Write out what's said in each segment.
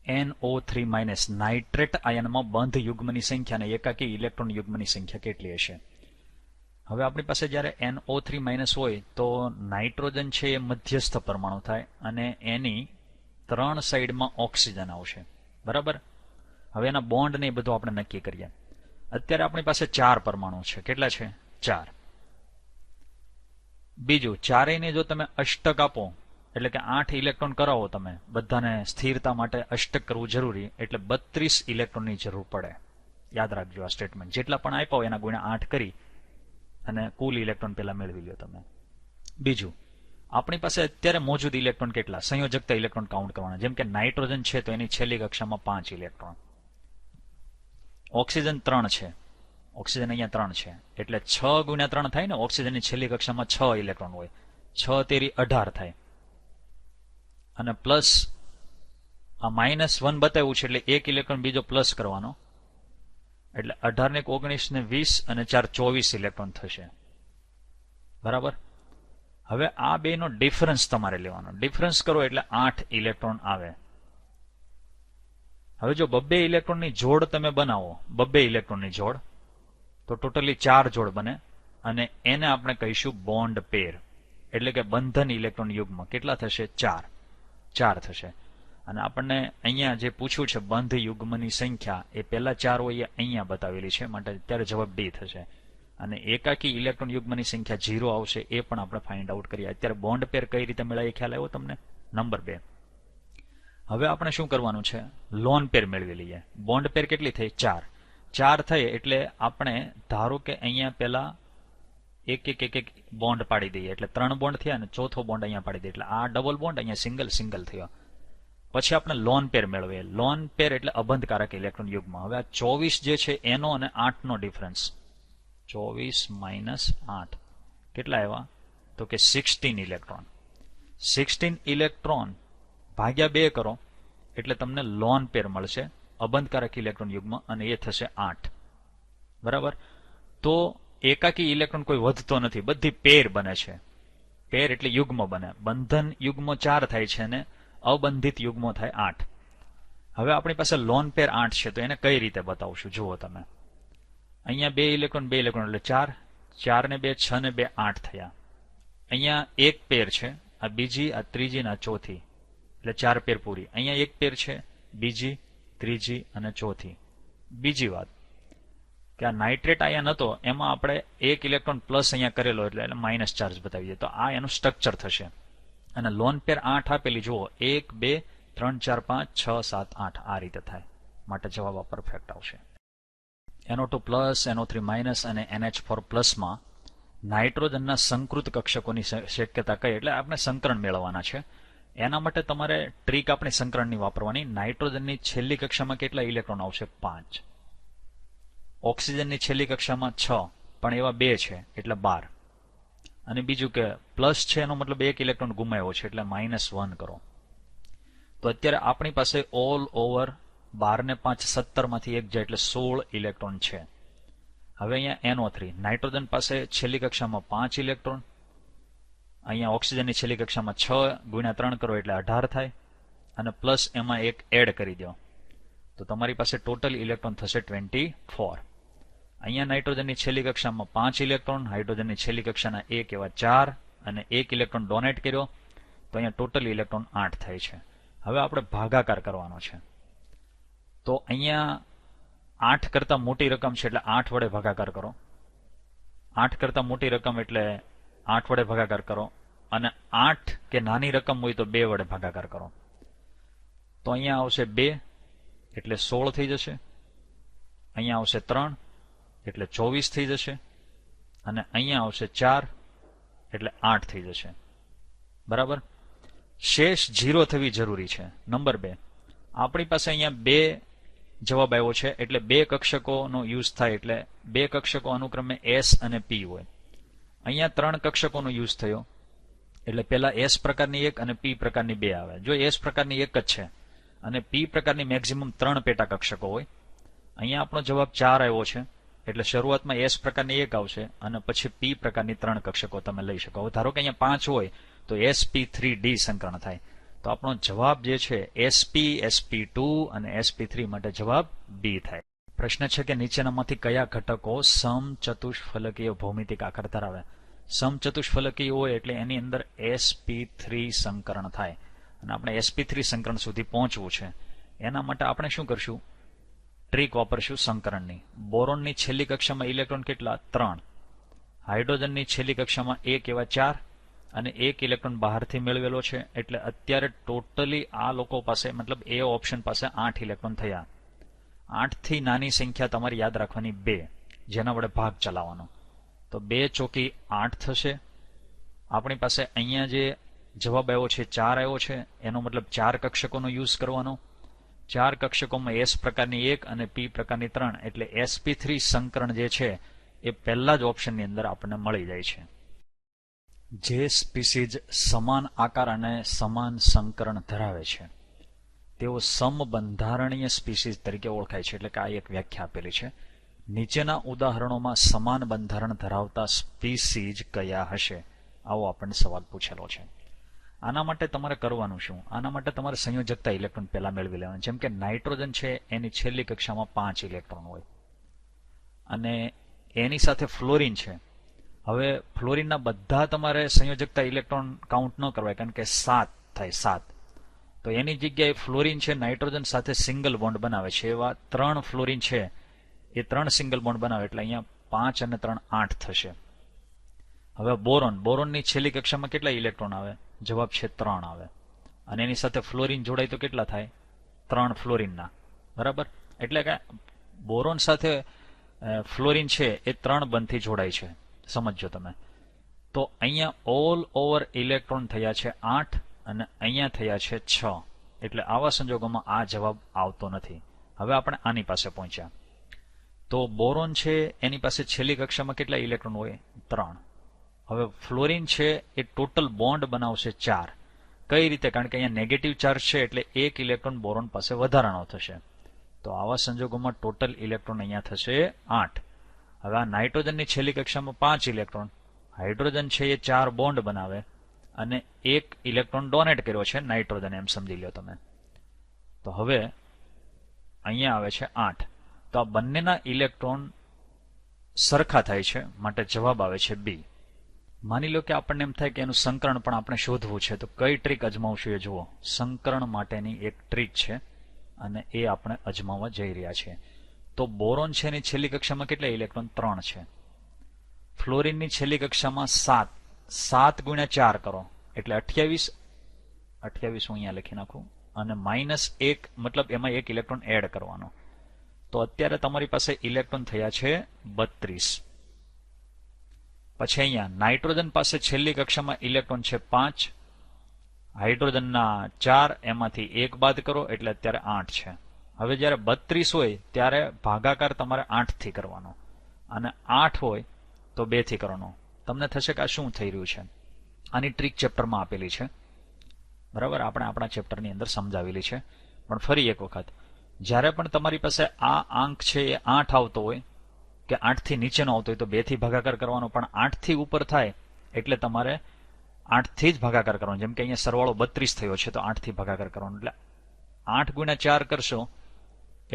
NO3- nitrate આયનમાં બંધ યુગ્મની સંખ્યા અને એકાકી ઇલેક્ટ્રોન યુગ્મની સંખ્યા કેટલી હશે? હવે આપણી પાસે જ્યારે NO3- હોય તો નાઇટ્રોજન છે એ મધ્યસ્થ પરમાણુ થાય અને એની 3 સાઈડમાં ઓક્સિજન આવશે. બરાબર? હવે એના બોન્ડ ને એ બધું આપણે નક્કી કરીએ. અત્યારે આપણી પાસે 4 પરમાણુ છે. કેટલા છે? 4. બીજું, ચારેયને જો તમે અષ્ટક આપો એટલે કે 8 ઇલેક્ટ્રોન કરાવો, તમે બધાને સ્થિરતા માટે અષ્ટક કરવું જરૂરી, એટલે 32 ઇલેક્ટ્રોનની જરૂર પડે. યાદ રાખજો આ સ્ટેટમેન્ટ. જેટલા પણ આપ્યા હોય એના ગુણ્યા 8 કરી અને કુલ ઇલેક્ટ્રોન પેલા મેળવી લો તમે. બીજું, આપણી પાસે અત્યારે મોજૂદ ઇલેક્ટ્રોન કેટલા? સંયોજકતા ઇલેક્ટ્રોન કાઉન્ટ કરવાના. જેમ કે નાઇટ્રોજન છે તો એની છેલ્લી કક્ષામાં 5 ઇલેક્ટ્રોન. ઓક્સિજન 3 છે. ઓક્સિજન અહીંયા 3 છે એટલે 6 ગુણ્યા 3 થાય ને. ઓક્સિજનની છેલ્લી કક્ષામાં 6 ઇલેક્ટ્રોન હોય. 6 તેરી 18 થાય. અને પ્લસ આ -1 બતાવ્યું છે એટલે 1 ઇલેક્ટ્રોન બીજો પ્લસ કરવાનો, એટલે 18 ને 19 ને 20 અને 4 24 ઇલેક્ટ્રોન થશે. બરાબર? હવે આ બેનો ડિફરન્સ તમારે લેવાનો. ડિફરન્સ કરો એટલે 8 ઇલેક્ટ્રોન આવે. હવે જો 2 ઇલેક્ટ્રોનની જોડ તમે બનાવો, 2 ઇલેક્ટ્રોનની જોડ, તો ટોટલી 4 જોડ બને અને એને આપણે કહીશું બોન્ડ પેર, એટલે કે બંધન ઇલેક્ટ્રોન યુગ્મ. કેટલા થશે? 4 થશે. અને આપણને અહીંયા જે પૂછ્યું છે બંધ યુગ્મની સંખ્યા, એ પહેલા 4 હોય એ અહીંયા બતાવેલી છે, માટે અત્યારે જવાબ ડી થશે. અને એકાકી ઇલેક્ટ્રોન યુગ્મની સંખ્યા 0 આવશે, એ પણ આપણે ફાઇન્ડ આઉટ કરીએ. અત્યારે બોન્ડ પેર કઈ રીતે મેળવે ખ્યાલ આવ્યો તમને? નંબર 2. હવે આપણે શું કરવાનું છે? લોન પેર મેળવી લઈએ. બોન્ડ પેર કેટલી થઈ? 4 થઈ એટલે આપણે ધારો કે અહીંયા પેલા એક બોન્ડ પાડી દઈએ, એટલે 3 બોન્ડ થયા અને ચોથો બોન્ડ અહીંયા પાડી દઈએ, એટલે આ ડબલ બોન્ડ, અહીંયા સિંગલ થયો. પછી આપણે લોન પેર મેળવીએ. લોન પેર એટલે અબંધકારક ઇલેક્ટ્રોન યુગ્મ. હવે આ 24 જે છે એનો અને 8 નો ડિફરન્સ, 24 - 8 કેટલા આવ્યા? તો કે 16 ઇલેક્ટ્રોન. 16 ઇલેક્ટ્રોન ભાગ્યા 2 કરો એટલે તમને લોન પેર મળશે, અબંધકારક ઇલેક્ટ્રોન યુગ્મ, અને એ થશે 8. બરાબર? તો એકાકી ઇલેક્ટ્રોન કોઈ વધતો નથી, બધી પેર બને છે. પેર એટલે યુગ્મ બને. બંધન યુગ્મો 4 થાય છે અને અબંધિત યુગ્મો થાય 8. હવે આપણી પાસે લોન પેર 8 છે, તો એને કઈ રીતે બતાવશું? જુઓ તમે. અહીંયા 2 ઇલેક્ટ્રોન એટલે 4, 4 ને 2 6 ને 2 8 થયા. અહીંયા એક પેર છે, આ બીજી, આ ત્રીજી ને આ ચોથી, એટલે 4 પેર પૂરી. અહીંયા એક પેર છે, બીજી, ત્રીજી અને ચોથી. બીજી વાત કે આ નાઇટ્રેટ આયન હતો એમાં આપણે 1 ઇલેક્ટ્રોન પ્લસ અહીંયા કરેલો એટલે માઇનસ ચાર્જ બતાવી દઈએ, તો આ એનું સ્ટ્રક્ચર થશે. અને લોન પેર 8 આપેલી જુઓ, 1 2 3 4 5 6 7 8 આ રીતે થાય. માટે જવાબ પરફેક્ટ આવશે. NO2+, NO3- અને NH4+ માં નાઇટ્રોજનના સંકૃત કક્ષકોની શક્યતા કઈ? એટલે આપણે સંકરણ મેળવવાના છે. એના માટે તમારે ટ્રીક આપણી સંકરણની વાપરવાની. નાઇટ્રોજનની છેલ્લી કક્ષામાં કેટલા ઇલેક્ટ્રોન આવશે? 5. ઓક્સિજનની છેલ્લી કક્ષામાં 6, પણ એવા 2 છે એટલે 12. અને બીજું કે પ્લસ છે એનો મતલબ 1 ઇલેક્ટ્રોન ગુમાવ્યો છે એટલે -1 કરો. તો અત્યારે આપણી પાસે ઓલ ઓવર 12 ને 5 17 માંથી 1 જાય એટલે 16 ઇલેક્ટ્રોન છે. હવે અહીંયા NO3, નાઇટ્રોજન પાસે છેલ્લી કક્ષામાં 5 ઇલેક્ટ્રોન, અહીંયા ઓક્સિજનની છેલ્લી કક્ષામાં 6 ગુણ્યા 3 કરો એટલે 18 થાય, અને પ્લસ એમાં 1 એડ કરી દો તો તમારી પાસે ટોટલ ઇલેક્ટ્રોન થશે 24. અહીંયા નાઇટ્રોજનની છેલ્લી કક્ષામાં 5 ઇલેક્ટ્રોન, હાઇડ્રોજનની છેલ્લી કક્ષાના 1 એવા 4, અને 1 ઇલેક્ટ્રોન ડોનેટ કર્યો તો અહીંયા ટોટલ ઇલેક્ટ્રોન 8 થાય છે. હવે આપણે ભાગાકાર કરવાનો છે, તો અહીંયા 8 કરતા મોટી રકમ છે એટલે 8 વડે ભાગાકાર કરો. 8 કરતા મોટી રકમ એટલે 8 વડે ભાગાકાર કરો, અને 8 કે નાની રકમ હોય તો 2 વડે ભાગાકાર કરો. તો અહીંયા આવશે 2 એટલે 16 થઈ જશે, અહીંયા આવશે 3 એટલે 24 થઈ જશે, અને અહીંયા આવશે 4 એટલે 8 થઈ જશે. બરાબર? શેષ 0 થવી જરૂરી છે. નંબર 2, આપણી પાસે અહીંયા 2 જવાબ આવ્યો છે એટલે 2 કક્ષકોનો યુઝ થાય, એટલે 2 કક્ષકો અનુક્રમે S અને P હોય. અહીંયા 3 કક્ષકોનો યુઝ થયો એટલે પેલા S પ્રકારની 1 અને P પ્રકારની 2 આવે. જો S પ્રકારની 1 જ છે અને P પ્રકારની મેક્સિમમ 3 પેટા કક્ષકો હોય. અહીંયા આપણો જવાબ 4 આવ્યો છે એટલે શરૂઆતમાં S પ્રકારની 1 આવશે અને પછી P પ્રકારની 3 કક્ષકો તમે લઈ શકો. ધારો કે અહીંયા 5 હોય તો sp3d સંકરણ થાય, તો તો આપણો જવાબ જે છે sp sp2 અને sp3 માટે જવાબ બી થાય. પ્રશ્ન છે કે નીચેનામાંથી કયા ઘટકો સમચતુષ્ફલકીય ભૌમિતિક આકાર ધરાવે? સમચતુષ્ફલકીય હોય એટલે એની અંદર sp3 સંકરણ થાય અને આપણે sp3 સંકરણ સુધી પહોંચવું છે. એના માટે આપણે શું કરશું? ટ્રીક વાપરશું સંકરણની. બોરોનની છેલ્લી કક્ષામાં ઇલેક્ટ્રોન કેટલા? 3. હાઇડ્રોજનની છેલ્લી કક્ષામાં 1 એવા 4 અને 1 ઇલેક્ટ્રોન બહારથી મેળવેલો છે. એટલે અત્યારે ટોટલી આ લોકો પાસે મતલબ એ ઓપ્શન પાસે 8 ઇલેક્ટ્રોન થયા. 8 થી નાની સંખ્યા તમારે યાદ રાખવાની 2, જેના વડે ભાગ ચલાવવાનો. તો 2 ચોકી 8 થશે. આપણી પાસે અહીંયા જે જવાબ આવ્યો છે 4 આવ્યો છે, એનો મતલબ 4 કક્ષકોનો યુઝ કરવાનો. 4 કક્ષકોમાં S પ્રકારની 1 અને P પ્રકારની 3, એટલે sp3 સંકરણ જે છે એ પહેલા જ ઓપ્શનની અંદર આપણને મળી જાય છે. જે સ્પીસીઝ સમાન આકાર અને સમાન સંકરણ ધરાવે છે તેઓ સમબંધારણીય સ્પીસીઝ તરીકે ઓળખાય છે. એટલે કે આ એક વ્યાખ્યા આપેલી છે. નીચેના ઉદાહરણોમાં સમાન બંધારણ ધરાવતા સ્પીસીઝ કયા હશે? આવો આપણને સવાલ પૂછેલો છે. આના માટે તમારે કરવાનું શું? આના માટે તમારે સંયોજકતા ઇલેક્ટ્રોન પહેલા મેળવી લેવાનું. જેમ કે નાઇટ્રોજન છે એની છેલ્લી કક્ષામાં 5 ઇલેક્ટ્રોન હોય અને એની સાથે ફ્લોરિન છે. હવે ફ્લોરિનના બધા તમારે સંયોજકતા ઇલેક્ટ્રોન કાઉન્ટ ન કરવાય, કારણ કે 7 થાય 7. તો એની જગ્યાએ ફ્લોરિન છે નાઇટ્રોજન સાથે સિંગલ બોન્ડ બનાવે છે. એવા 3 ફ્લોરિન છે એ 3 સિંગલ બોન્ડ બનાવે, એટલે અહીંયા 5 અને 3 8 થશે. હવે બોરોનની છેલ્લી કક્ષામાં કેટલા ઇલેક્ટ્રોન આવે? જવાબ છે 3 આવે. અને એની સાથે ફ્લોરિન જોડાય તો કેટલા થાય? 3 ફ્લોરિનના. બરાબર? એટલે કે બોરોન સાથે ફ્લોરિન છે એ 3 બંધથી જોડાય છે. સમજો તમે. તો અહીંયા ઓલ ઓવર ઇલેક્ટ્રોન થયા છે 8 અને અહીંયા થયા છે 6. એટલે આવા સંજોગોમાં આ જવાબ આવતો નથી. હવે આપણે આની પાસે પહોંચ્યા. તો બોરોન છે એની પાસે છેલ્લી કક્ષામાં કેટલા ઇલેક્ટ્રોન હોય? 3. હવે ફ્લોરિન છે એ ટોટલ બોન્ડ બનાવશે 4. કઈ રીતે? કારણ કે અહીંયા નેગેટિવ ચાર્જ છે એટલે 1 ઇલેક્ટ્રોન બોરોન પાસે વધારાનો થશે. તો આવા સંજોગોમાં ટોટલ ઇલેક્ટ્રોન અહીંયા થશે 8. હવે આ નાઇટ્રોજનની છેલ્લી કક્ષામાં 5 ઇલેક્ટ્રોન, હાઇડ્રોજન છે એ 4 બોન્ડ બનાવે અને 1 ઇલેક્ટ્રોન ડોનેટ કર્યો છે નાઇટ્રોજન, એમ સમજી લો તમે. તો હવે અહીંયા આવે છે 8. તો આ બંનેના ઇલેક્ટ્રોન સરખા થાય છે, માટે જવાબ આવે છે બી. માની લો કે આપણને એમ થાય કે એનું સંકરણ પણ આપણે શોધવું છે, તો કઈ ટ્રીક અજમાવશું એ જુઓ. સંકરણ માટેની એક ટ્રીક છે અને એ આપણે અજમાવવા જઈ રહ્યા છીએ. તો બોરોન છે એની છેલ્લી કક્ષામાં કેટલા ઇલેક્ટ્રોન? 3 છે. ફ્લોરિનની છેલ્લી કક્ષામાં 7. 7 ગુણ્યા 4 કરો એટલે 28. 28 હું અહીંયા લખી નાખું અને -1, મતલબ એમાં 1 ઇલેક્ટ્રોન એડ કરવાનો. તો અત્યારે તમારી પાસે ઇલેક્ટ્રોન થયા છે 32. પછી અહીંયા નાઇટ્રોજન પાસે છેલ્લી કક્ષામાં ઇલેક્ટ્રોન છે 5, હાઇડ્રોજનના 4, એમાંથી 1 બાદ કરો એટલે અત્યારે 8 છે. હવે જ્યારે 32 હોય ત્યારે ભાગાકાર તમારે 8 થી કરવાનો અને 8 હોય તો 2 થી કરવાનો. તમને થશે કે આ શું થઈ રહ્યું છે? આની ટ્રીક ચેપ્ટરમાં આપેલી છે. બરાબર? આપણે આપણા ચેપ્ટરની અંદર સમજાવેલી છે. પણ ફરી એક વખત, જ્યારે પણ તમારી પાસે આ આંક છે એ 8 આવતો હોય કે 8 થી નીચેનો આવતો હોય તો 2 થી ભાગાકાર કરવાનો. પણ 8 થી ઉપર થાય એટલે તમારે 8 થી જ ભાગાકાર કરવાનો. જેમ કે અહીંયા સરવાળો 32 થયો છે તો 8 થી ભાગાકાર કરવાનો. એટલે 8 ગુણ્યા 4 કરશો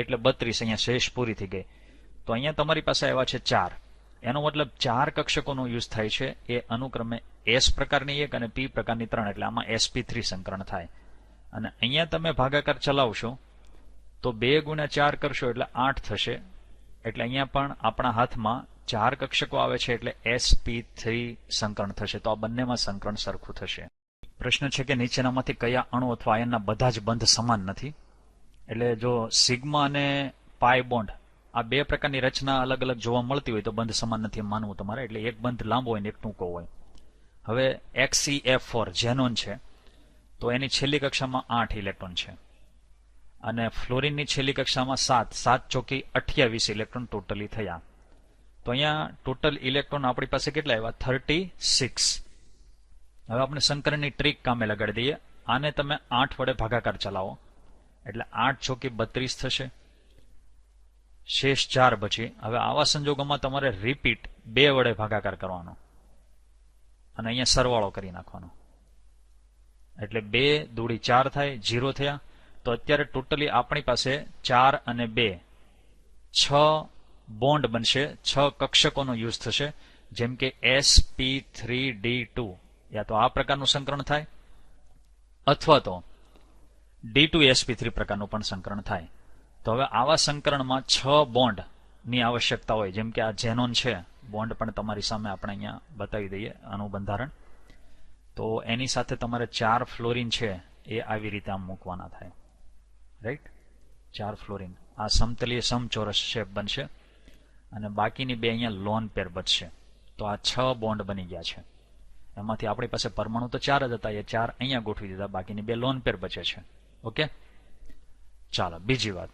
એટલે 32. અહીંયા શેષ પૂરી થઈ ગઈ. તો અહીંયા તમારી પાસે આવ્યા છે 4. એનો મતલબ 4 કક્ષકોનો યુઝ થાય છે. એ અનુક્રમે S પ્રકારની 1 અને P પ્રકારની 3. એટલે આમાં sp3 સંકરણ થાય. અને અહીંયા તમે ભાગાકાર ચલાવશો તો 2 ગુણ્યા 4 કરશો એટલે 8 થશે. એટલે અહીંયા પણ આપણા હાથમાં 4 કક્ષકો આવે છે એટલે sp3 સંકરણ થશે. તો આ બંનેમાં સંકરણ સરખું થશે. પ્રશ્ન છે કે નીચેનામાંથી કયા અણુ અથવા આયનના બધા જ બંધ સમાન નથી? એટલે જો સિગ્મા અને પાઈ બોન્ડ આ 2 પ્રકારની રચના અલગ અલગ જોવા મળતી હોય તો બંધ સમાન નથી એમ માનવું તમારે. એટલે એક બંધ લાંબો હોય ને એક ટૂંકો હોય. હવે XeF4 ઝેનોન છે તો એની છેલ્લી કક્ષામાં 8 ઇલેક્ટ્રોન છે અને ફ્લોરિનની છેલ્લી કક્ષામાં 7. 7 ચોકી 28 ઇલેક્ટ્રોન ટોટલી થયા. તો અહીંયા ટોટલ ઇલેક્ટ્રોન આપણી પાસે કેટલા આવ્યા? 36. હવે આપણે સંકરણની ટ્રીક કામે લગાડી દઈએ. આને તમે 8 વડે ભાગાકાર ચલાવો એટલે 8 ચોકી 32 થશે. શેષ 4 બચી. હવે આવા સંજોગોમાં તમારે રિપીટ 2 વડે ભાગાકાર કરવાનો અને અહીંયા સરવાળો કરી નાખવાનો. એટલે 2 દૂડી 4 થાય, 0 થયા. તો અત્યારે ટોટલી આપણી પાસે 4 અને 2 6 બોન્ડ બનશે, 6 કક્ષકોનો યુઝ થશે. જેમ કે sp3d2, યા તો આ પ્રકારનું સંકરણ થાય અથવા તો d2sp3 પ્રકારનું પણ સંકરણ થાય. તો હવે આવા સંકરણમાં 6 બોન્ડ ની આવશ્યકતા હોય. જેમ કે આ ઝેનોન છે, બોન્ડ પણ તમારી સામે આપણે અહીંયા બતાવી દઈએ, આનું બંધારણ. તો એની સાથે તમારે 4 ફ્લોરિન છે એ આવી રીતે આમ મૂકવાના થાય, રાઈટ. 4 ફ્લોરિન આ સમતલીય સમચોરસ શેપ બનશે અને બાકીની 2 અહીંયા લોન પેર બચશે. તો આ 6 બોન્ડ બની ગયા છે. એમાંથી આપણી પાસે પરમાણુ તો 4 જ હતા, એ 4 અહીંયા ગોઠવી દીધા, બાકીની 2 લોન પેર બચે છે. ઓકે, ચાલો બીજી વાત.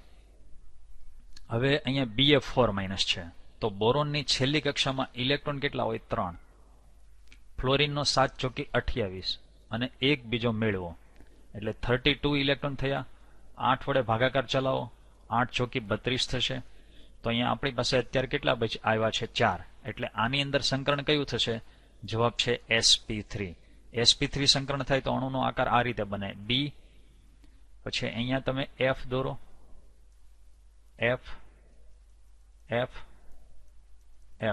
હવે અહીંયા Bf4- છે. તો બોરોનની છેલ્લી કક્ષામાં ઇલેક્ટ્રોન કેટલા હોય? 3. ફ્લોરિનનો 7 ચોકી 28 અને એક બીજો મેળવો એટલે 32 ઇલેક્ટ્રોન થયા. 8 વડે ભાગાકાર ચલાવો, 8 ચોકી 32 થશે. તો અહીંયા આપણી પાસે અત્યારે કેટલા આવ્યા છે? 4. એટલે આની અંદર સંકરણ કયું થશે? જવાબ છે sp3. sp3 સંકરણ થાય તો અણુનો આકાર આ રીતે બને, B. પછી અહીંયા તમે F દોરો, F F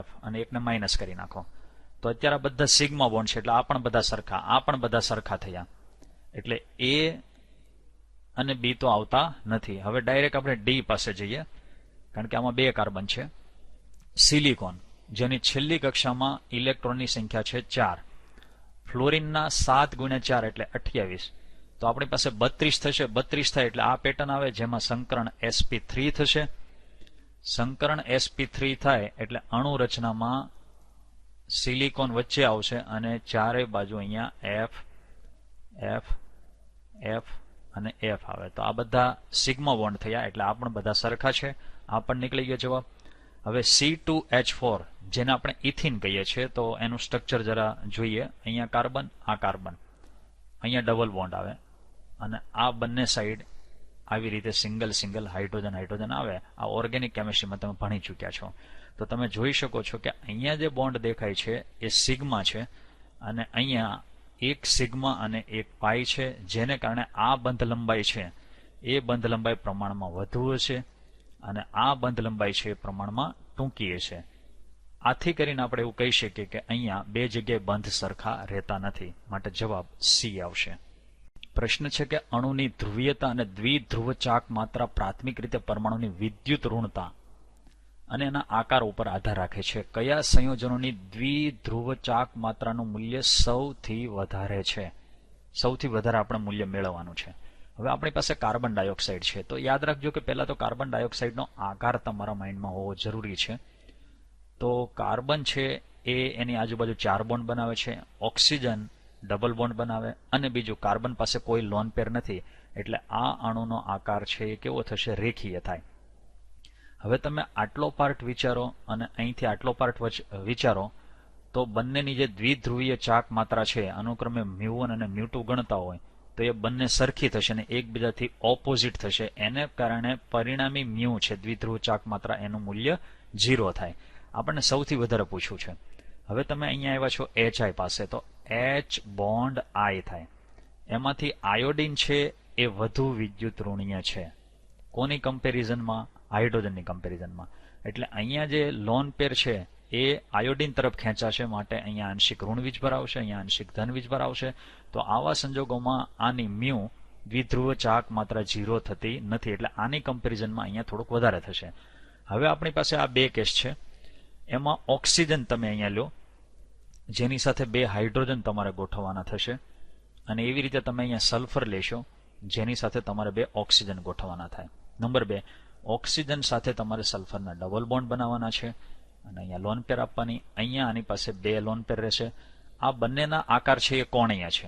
F અને એકને માઇનસ કરી નાખો. તો અત્યારે બધા સિગ્મા બોન્ડ છે એટલે આ પણ બધા સરખા, આ પણ બધા સરખા થયા. એટલે A અને B તો આવતા નથી. હવે ડાયરેક્ટ આપણે D પાસે જઈએ, કારણ કે આમાં 2 કાર્બન છે. સિલિકોન, જેની છેલ્લી કક્ષામાં ઇલેક્ટ્રોનની સંખ્યા છે 4. ફ્લોરિનના 7 × 4 એટલે 28. તો આપણી પાસે 32 થશે. 32 થાય એટલે આ પેટર્ન આવે, જેમાં સંકરણ sp3 થશે. સંકરણ sp3 થાય એટલે અણુ રચનામાં સિલિકોન વચ્ચે આવશે અને ચારે બાજુ અહીંયા F F F અને F આવે. તો આ બધા સિગ્મા બોન્ડ થયા એટલે આ પણ બધા સરખા છે. આ પણ નીકળી ગયો જવાબ. હવે C2H4 જેને આપણે ઇથિન કહીએ છીએ, તો એનું સ્ટ્રક્ચર જરા જોઈએ. અહીંયા કાર્બન, આ કાર્બન, અહીંયા ડબલ બોન્ડ આવે અને આ બંને સાઈડ આવી રીતે સિંગલ સિંગલ હાઇડ્રોજન હાઇડ્રોજન આવે. આ ઓર્ગેનિક કેમિસ્ટ્રીમાં તમે ભણી ચૂક્યા છો. તો તમે જોઈ શકો છો કે અહીંયા જે બોન્ડ દેખાય છે એ સિગ્મા છે અને અહીંયા એક સિગ્મા અને એક પાઈ છે, જેને કારણે આ બંધ લંબાઈ છે એ બંધ લંબાઈ પ્રમાણમાં વધુ હશે અને આ બંધ લંબાઈ છે એ પ્રમાણમાં ટૂંકી હશે. આથી કરીને આપણે એવું કહી શકીએ કે અહીંયા 2 જગ્યાએ બંધ સરખા રહેતા નથી. માટે જવાબ C આવશે. પ્રશ્ન છે કે અણુની ધ્રુવીયતા અને દ્વિધ્રુવ ચાક માત્રા પ્રાથમિક રીતે પરમાણુની વિદ્યુત ઋણતા અને એના આકાર ઉપર આધાર રાખે છે. કયા સંયોજનોની દ્વિધ્રુવ ચાક માત્રાનું મૂલ્ય સૌથી વધારે છે? સૌથી વધારે આપણે મૂલ્ય મેળવવાનું છે. હવે આપણી પાસે કાર્બન ડાયોક્સાઇડ છે. તો યાદ રાખજો કે પહેલા તો કાર્બન ડાયોક્સાઇડનો આકાર તમારા માઇન્ડમાં હોવો જરૂરી છે. તો કાર્બન છે એ એની આજુબાજુ 4 બોન્ડ બનાવે છે. ઓક્સિજન ડબલ બોન્ડ બનાવે અને બીજું કાર્બન પાસે કોઈ લોન પેર નથી, એટલે આ અણુનો આકાર છે એ કેવો થશે? રેખીય થાય. હવે તમે આટલો પાર્ટ વિચારો અને અહીંથી આટલો પાર્ટ વિચારો તો બંનેની જે દ્વિધ્રુવીય ચાક માત્રા છે અનુક્રમે μ1 અને μ2 ગણતા હોય તો એ બંને સરખી થશે અને એકબીજાથી ઓપોઝિટ થશે. એને કારણે પરિણામી μ છે દ્વિધ્રુવ ચાક માત્રા, એનું મૂલ્ય 0 થાય. આપણને સૌથી વધારે પૂછ્યું છે. હવે તમે અહીંયા આવ્યા છો HI પાસે, તો H બોન્ડ I થાય. એમાંથી આયોડિન છે એ વધુ વિદ્યુત ઋણીય છે. કોની કમ્પેરિઝનમાં? હાઇડ્રોજનની કમ્પેરિઝનમાં. એટલે અહીંયા જે લોન પેર છે એ આયોડિન તરફ ખેંચાશે, માટે અહીંયા આંશિક ઋણ વીજભાર આવશે, અહીંયા આંશિક ધન વીજભાર આવશે. તો આવા સંજોગોમાં આની μ દ્વિધ્રુવ ચાક માત્રા 0 થતી નથી, એટલે આની કમ્પેરિઝનમાં અહીંયા થોડુંક વધારે થશે. હવે આપણી પાસે આ 2 કેસ છે. એમાં ઓક્સિજન તમે અહીંયા લો, જેની સાથે 2 હાઇડ્રોજન તમારે ગોઠવવાના થશે અને એવી રીતે તમે અહીંયા સલ્ફર લેશો, જેની સાથે તમારે 2 ઓક્સિજન ગોઠવવાના થાય. નંબર 2, ઓક્સિજન સાથે તમારે સલ્ફરના ડબલ બોન્ડ બનાવવાના છે અને અહીંયા લોન પેર આપવાની. અહીંયા આની પાસે 2 લોન પેર રહેશે. આ બંનેના આકાર છે એ કોણીય છે.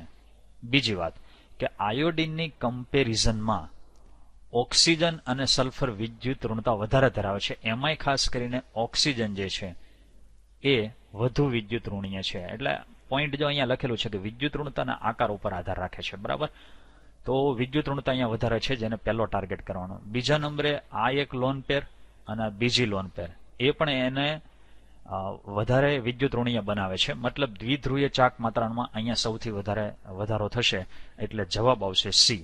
બીજી વાત કે આયોડિનની કમ્પેરિઝનમાં ઓક્સિજન અને સલ્ફર વિદ્યુત ઋણતા વધારે ધરાવે છે. એમાંય ખાસ કરીને ઓક્સિજન જે છે એ વધુ વિદ્યુત ઋણીય છે. એટલે પોઈન્ટ જો અહીંયા લખેલું છે કે વિદ્યુત ઋણતાના આકાર ઉપર આધાર રાખે છે, બરાબર. તો વિદ્યુત ઋણતા અહીંયા વધારે છે, જેને પહેલો ટાર્ગેટ કરવાનો. બીજા નંબરે આ એક લોન પેર અને બીજી લોન પેર, એ પણ એને વધારે વિદ્યુત ઋણીય બનાવે છે. મતલબ દ્વિધ્રુવીય ચાક માત્રામાં અહીંયા સૌથી વધારો થશે, એટલે જવાબ આવશે સી.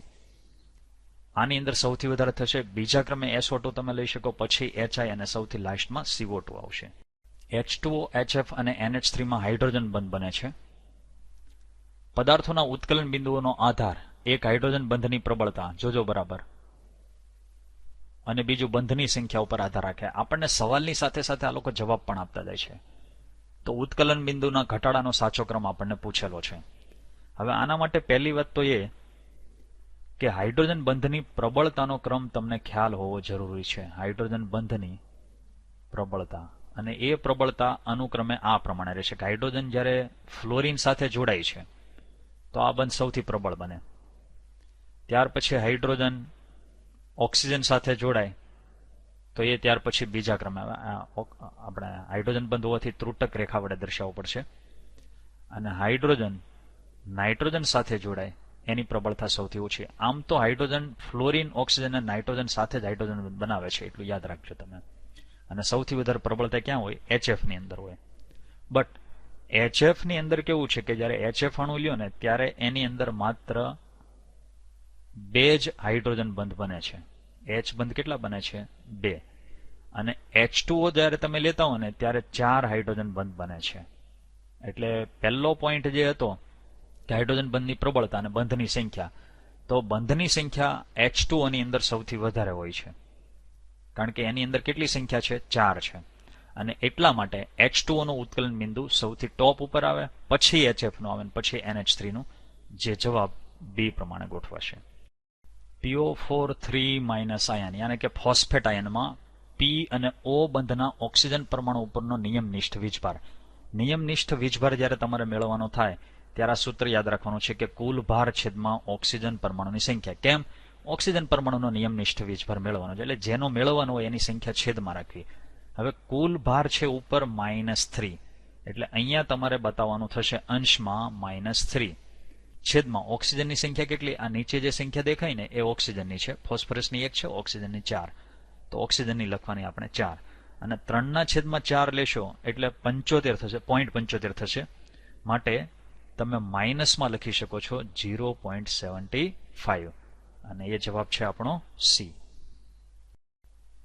આની અંદર સૌથી વધારે થશે. બીજા ક્રમે SO2 તમે લઈ શકો, પછી HI અને સૌથી લાસ્ટમાં CO2 આવશે. H2O, HF અને NH3 માં હાઇડ્રોજન બંધ બને છે. પદાર્થોના ઉત્કલન બિંદુઓનો આધાર એક હાઇડ્રોજન બંધની પ્રબળતા, જોજો બરાબર, અને બીજું બંધની સંખ્યા ઉપર આધાર રાખે. આપણને સવાલની સાથે સાથે આ લોકો જવાબ પણ આપતા જાય છે. તો ઉત્કલન બિંદુના ઘટાડાનો સાચો ક્રમ આપણને પૂછેલો છે. હવે આના માટે પહેલી વાત તો એ કે હાઇડ્રોજન બંધની પ્રબળતાનો ક્રમ તમને ખ્યાલ હોવો જરૂરી છે. હાઇડ્રોજન બંધની પ્રબળતા, અને એ પ્રબળતા અનુક્રમે આ પ્રમાણે રહેશે કે હાઇડ્રોજન જ્યારે ફ્લોરિન સાથે જોડાય છે તો આ બંધ સૌથી પ્રબળ બને. ત્યાર પછી હાઇડ્રોજન ઓક્સિજન સાથે જોડાય તો એ ત્યાર પછી બીજા ક્રમે. આપણે હાઇડ્રોજન બંધ હોવાથી ત્રુટક રેખા વડે દર્શાવવું પડશે. અને હાઇડ્રોજન નાઇટ્રોજન સાથે જોડાય એની પ્રબળતા સૌથી ઓછી. આમ તો હાઇડ્રોજન ફ્લોરિન, ઓક્સિજન અને નાઇટ્રોજન સાથે જ હાઇડ્રોજન બનાવે છે, એટલું યાદ રાખજો તમે. અને સૌથી વધારે પ્રબળતા ક્યાં હોય? HF ની અંદર હોય. બટ HF ની અંદર કેવું છે કે જ્યારે HF અણુ લ્યો ને ત્યારે એની અંદર માત્ર 2 જ હાઇડ્રોજન બંધ બને છે. H બંધ કેટલા બને છે? 2. અને H2O જ્યારે તમે લેતા હો ને ત્યારે 4 હાઇડ્રોજન બંધ બને છે. એટલે પહેલો પોઈન્ટ જે હતો કે હાઇડ્રોજન બંધની પ્રબળતા અને બંધની સંખ્યા, તો બંધની સંખ્યા H2O ની અંદર સૌથી વધારે હોય છે, કારણ કે એની અંદર કેટલી સંખ્યા છે? 4 છે. અને એટલા માટે H2O નું ઉત્કલન બિંદુ સૌથી ટોપ ઉપર આવે, પછી HF નું આવે, પછી NH3 નું, જે જવાબ બી પ્રમાણે ગોઠવાશે. PO4 3- આયન યાને કે ફોસ્ફેટ આયનમાં P અને O બંધના ઓક્સિજન પરમાણુ ઉપરનો નિયમનિષ્ઠ વીજભાર. નિયમનિષ્ઠ વીજભાર જ્યારે તમારે મેળવવાનો થાય ત્યારે આ સૂત્ર યાદ રાખવાનું છે કે કુલ ભાર છેદમાં ઓક્સિજન પરમાણુની સંખ્યા. કેમ? ઓક્સિજન પરમાણુનો નિયમનિષ્ઠ વીજભાર મેળવવાનો છે, એટલે જેનો મેળવવાનો હોય એની સંખ્યા છેદમાં રાખવી. હવે કુલ ભાર છે ઉપર -3, એટલે અહીંયા તમારે બતાવવાનું થશે અંશમાં -3 છેદમાં ઓક્સિજનની સંખ્યા કેટલી? આ નીચે જે સંખ્યા દેખાય ને એ ઓક્સિજનની છે. ફોસ્ફરસની 1 છે, ઓક્સિજનની 4, તો ઓક્સિજનની લખવાની આપણે 4. અને 3/4 લેશો એટલે 75 થશે, 0.75 થશે. માટે તમે માઇનસમાં લખી શકો છો 0.75, અને એ જવાબ છે આપણો સી.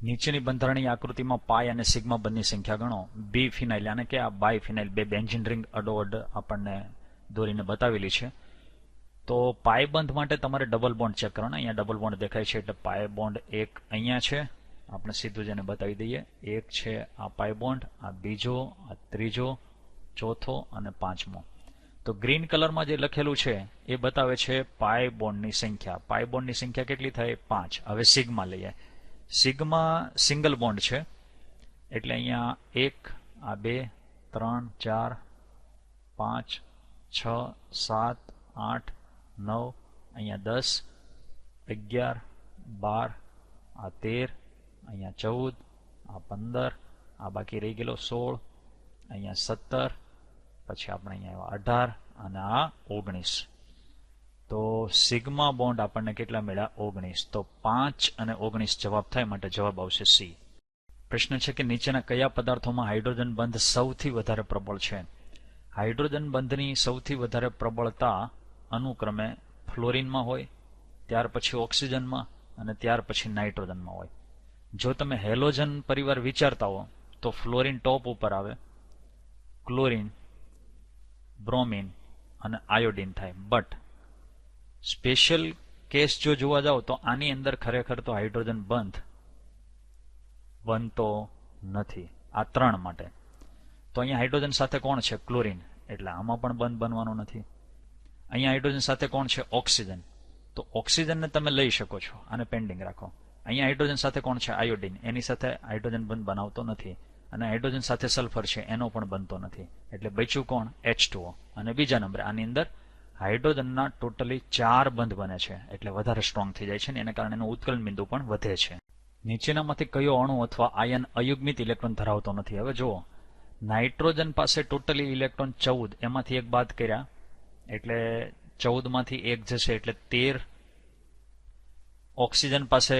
નીચેની બંધારણીય આકૃતિમાં પાય અને સિગ્મા બંધની સંખ્યા ગણો. બી ફિનાઇલ યાને કે આ બાયફિનાઇલ, 2 બેન્ઝીન રિંગ અડોઅડ આપણને દોરીને બતાવેલી છે. તો પાય બંધ માટે તમારે ડબલ બોન્ડ ચેક કરવાનો. અહીંયા ડબલ બોન્ડ દેખાય છે, એટલે પાય બોન્ડ એક અહીંયા છે, આપણે સીધું જ એને બતાવી દઈએ. એક છે આ પાય બોન્ડ, આ બીજો, આ ત્રીજો, ચોથો અને પાંચમો. તો ગ્રીન કલરમાં જે લખેલું છે એ બતાવે છે પાય બોન્ડની સંખ્યા. પાય બોન્ડની સંખ્યા કેટલી થાય? 5. હવે સિગ્મા લઈએ. સિગ્મા સિંગલ બોન્ડ છે, એટલે અહીંયા 1, આ 2, 3, 4, 5, 6, 7, 8, 9, અહીંયા 10, 11, 12, આ 13, અહીંયા 14, આ 15, આ બાકી રહી ગયેલો 16, અહીંયા 17, પછી આપણે અહીંયા 18 અને આ 19. તો સિગ્મા બોન્ડ આપણને કેટલા મળ્યા? 19. તો 5 અને 19 જવાબ થાય, માટે જવાબ આવશે સી. પ્રશ્ન છે કે નીચેના કયા પદાર્થોમાં હાઇડ્રોજન બંધ સૌથી વધારે પ્રબળ છે? હાઇડ્રોજન બંધની સૌથી વધારે પ્રબળતા અનુક્રમે ફ્લોરિનમાં હોય, ત્યાર પછી ઓક્સિજનમાં અને ત્યાર પછી નાઇટ્રોજનમાં હોય. જો તમે હેલોજન પરિવાર વિચારતા હો તો ફ્લોરિન ટોપ ઉપર આવે, ક્લોરિન, બ્રોમિન અને આયોડિન થાય. બટ સ્પેશિયલ કેસ જો જોવા જાવ તો આની અંદર ખરેખર તો હાઇડ્રોજન બંધ બનતો નથી, આ 3 માટે. તો અહીંયા હાઇડ્રોજન સાથે કોણ છે? ક્લોરિન, એટલે આમાં પણ બંધ બનવાનો નથી. અહીંયા હાઇડ્રોજન સાથે કોણ છે? ઓક્સિજન, તો ઓક્સિજનને તમે લઈ શકો છો, આને પેન્ડિંગ રાખો. અહીંયા હાઇડ્રોજન સાથે કોણ છે? આયોડિન, એની સાથે હાઇડ્રોજન બંધ બનાવતો નથી. અને હાઇડ્રોજન સાથે સલ્ફર છે, એનો પણ બનતો નથી. એટલે બચ્યું કોણ? H2O. અને બીજા નંબરે આની અંદર હાઇડ્રોજનના ટોટલી 4 બંધ બને છે, એટલે વધારે સ્ટ્રોંગ થઈ જાય છે, ને એને કારણે એનું ઉત્કલન બિંદુ પણ વધે છે. નીચેનામાંથી કયો અણુ અથવા આયન અયુગ્મિત ઇલેક્ટ્રોન ધરાવતો નથી? હવે જુઓ, નાઇટ્રોજન પાસે ટોટલી ઇલેક્ટ્રોન 14, એમાંથી 1 બાદ કર્યા એટલે 14 માંથી 1 જશે, એટલે 13. ઓક્સિજન પાસે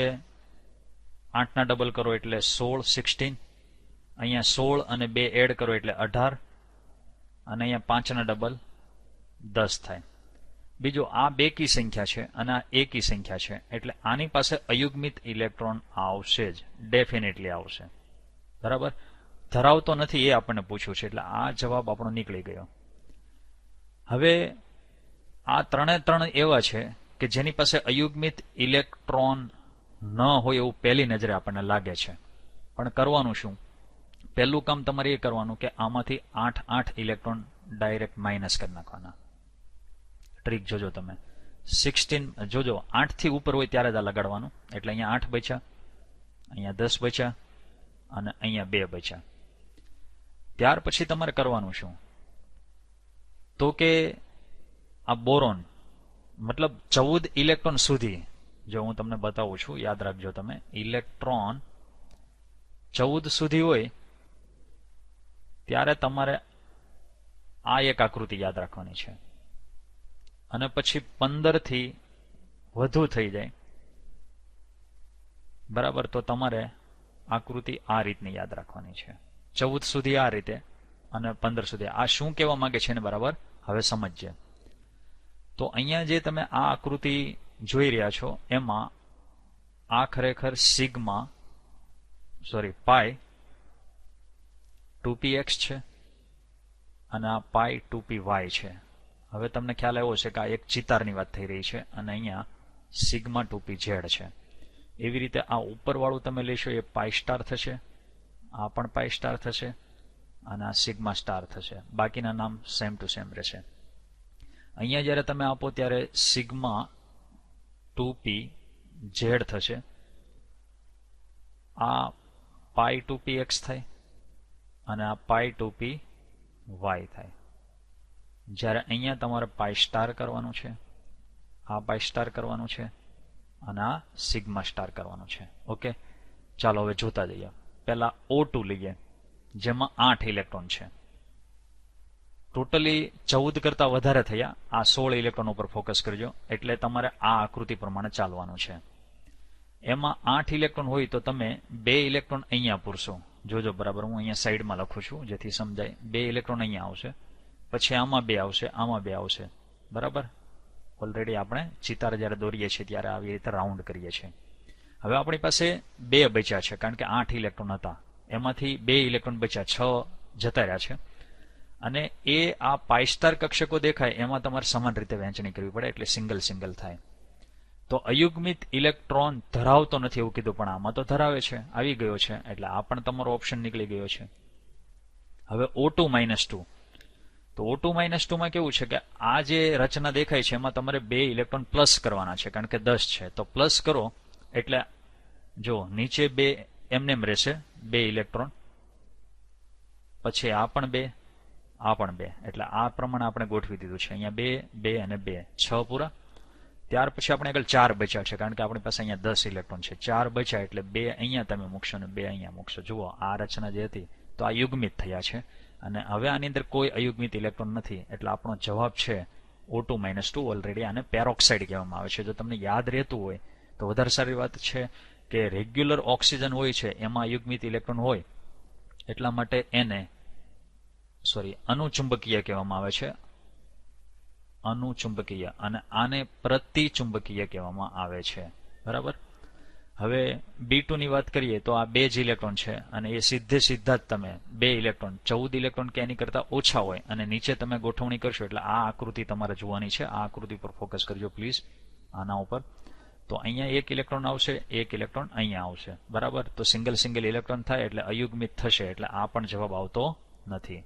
8 ના ડબલ કરો એટલે 16, 16. અહીંયા 16 અને 2 એડ કરો એટલે 18, અને અહીંયા 5 ના ડબલ 10 થાય. બીજું આ બેકી સંખ્યા છે અને આ એકી સંખ્યા છે, એટલે આની પાસે અયુગ્મિત ઇલેક્ટ્રોન આવશે જ, ડેફિનેટલી આવશે. બરાબર, ધરાવતો નથી એ આપણને પૂછ્યું છે, એટલે આ જવાબ આપણો નીકળી ગયો. હવે આ ત્રણ એવા છે કે જેની પાસે અયુગ્મિત ઇલેક્ટ્રોન ન હોય એવું પહેલી નજરે આપણને લાગે છે. પણ કરવાનું શું? પહેલું કામ તમારે એ કરવાનું કે આમાંથી 8 ઇલેક્ટ્રોન ડાયરેક્ટ માઇનસ કરી નાખવાના. ટ્રીક જોજો તમે. 16 જોજો, 8 થી ઉપર હોય ત્યારે જ આ લગાડવાનું. એટલે અહીંયા 8 બચ્યા, અહીંયા 10 બચ્યા અને અહીંયા 2 બચ્યા. ત્યાર પછી તમારે કરવાનું શું? તો કે આ બોરોન મતલબ 14 ઇલેક્ટ્રોન સુધી, જો હું તમને બતાવું છું, યાદ રાખજો તમે, ઇલેક્ટ્રોન 14 સુધી હોય ત્યારે તમારે આ એક આકૃતિ યાદ રાખવાની છે. અને પછી 15 થી વધુ થઈ જાય, બરાબર, તો તમારે આકૃતિ આ રીતની યાદ રાખવાની છે. 14 સુધી આ રીતે અને 15 સુધી. આ શું કહેવા માંગે છે ને બરાબર હવે સમજજે. તો અહીંયા જે તમે આ આકૃતિ જોઈ રહ્યા છો એમાં આ ખરેખર પાઈ 2px છે અને આ પાઈ 2py છે. હવે તમને ખ્યાલ આવ્યો છે કે આ એક ચિતારની વાત થઈ રહી છે અને અહીંયા સિગ્મા 2pz છે. એવી રીતે આ ઉપરવાળું તમે લેશો એ પાઈ સ્ટાર થશે, આ પણ પાઈ સ્ટાર થશે અને આ સિગ્મા સ્ટાર થશે. બાકીના નામ સેમ ટુ સેમ રહેશે. અહીંયા જ્યારે તમે આપો ત્યારે સિગ્મા 2pz થશે, આ પાઈ 2px થાય અને આ પાઈ 2py થાય. જ્યારે અહીંયા તમારે પાઈ સ્ટાર કરવાનું છે, આ પાઈ સ્ટાર કરવાનું છે અને આ સિગ્મા સ્ટાર કરવાનું છે. ઓકે, ચાલો હવે જોતા જઈએ. પહેલા O2 લઈએ, જેમાં 8 ઇલેક્ટ્રોન છે. ટોટલી 14 કરતા વધારે થયા. આ 16 ઇલેક્ટ્રોન ઉપર ફોકસ કરજો, એટલે તમારે આ આકૃતિ પ્રમાણે ચાલવાનું છે. એમાં 8 ઇલેક્ટ્રોન હોય તો તમે 2 ઇલેક્ટ્રોન અહીંયા પૂરશો. જોજો બરાબર, હું અહીંયા સાઈડમાં લખું છું જેથી સમજાય. 2 ઇલેક્ટ્રોન અહીંયા આવશે, પછી આમાં 2 આવશે, આમાં 2 આવશે. બરાબર, ઓલરેડી આપણે ચિતાર જ્યારે દોરીએ છીએ ત્યારે આવી રીતે રાઉન્ડ કરીએ છીએ. હવે આપણી પાસે 2 બચ્યા છે, કારણ કે 8 ઇલેક્ટ્રોન હતા, એમાંથી 2 ઇલેક્ટ્રોન બચ્યા, 6 જતા રહ્યા છે. અને એ આ પાઈ સ્ટાર કક્ષકો દેખાય એમાં તમારે સમાન રીતે વહેંચણી કરવી પડે, એટલે સિંગલ સિંગલ થાય. તો અયુગ્મિત ઇલેક્ટ્રોન ધરાવતો નથી એવું કીધું, પણ આમાં તો ધરાવે છે, આવી ગયો છે, એટલે આ પણ તમારો ઓપ્શન નીકળી ગયો છે. હવે O2-2, તો O2-2 માં કેવું છે કે આ જે રચના દેખાય છે એમાં તમારે 2 ઇલેક્ટ્રોન પ્લસ કરવાના છે, કારણ કે 10 છે. તો પ્લસ કરો એટલે જો નીચે 2 એમનેમ રહેશે, 2 ઇલેક્ટ્રોન, પછી આ પણ 2, આ પણ 2, એટલે આ પ્રમાણે આપણે ગોઠવી દીધું છે. અહીંયા 2, 2 અને 2, 6 પૂરા. ત્યાર પછી આપણે આગળ 4 બચ્યા છે, કારણ કે આપણી પાસે અહીંયા 10 ઇલેક્ટ્રોન છે. 4 બચ્યા એટલે 2 અહીંયા તમે મૂકશો અને 2 અહીંયા મૂકશો. જુઓ આ રચના જે હતી તો આ યુગ્મિત થયા છે, અને હવે આની અંદર કોઈ અયુગ્મિત ઇલેક્ટ્રોન નથી, એટલે આપણો જવાબ છે O2-2. ઓલરેડી આને પેરોક્સાઇડ કહેવામાં આવે છે. જો તમને યાદ રહેતું હોય તો વધારે સારી વાત છે કે રેગ્યુલર ઓક્સિજન હોય છે એમાં અયુગ્મિત ઇલેક્ટ્રોન હોય, એટલા માટે એને અનુચુંબકીય કહેવામાં આવે છે, અનુચુંબકીય, અને આને પ્રતિચુંબકીય કહેવામાં આવે છે. બરાબર, હવે B2 ની વાત કરીએ તો આ 2 જ ઇલેક્ટ્રોન છે, અને એ સીધા જ તમે 2 ઇલેક્ટ્રોન, 14 ઇલેક્ટ્રોન કે એની કરતા ઓછા હોય અને નીચે તમે ગોઠવણી કરશો, એટલે આ આકૃતિ તમારે જોવાની છે. આ આકૃતિ પર ફોકસ કરજો પ્લીઝ, આના ઉપર. તો અહીંયા 1 ઇલેક્ટ્રોન આવશે, 1 ઇલેક્ટ્રોન અહીંયા આવશે. બરાબર, તો સિંગલ ઇલેક્ટ્રોન થાય એટલે અયુગ્મિત થશે, એટલે આ પણ જવાબ આવતો નથી.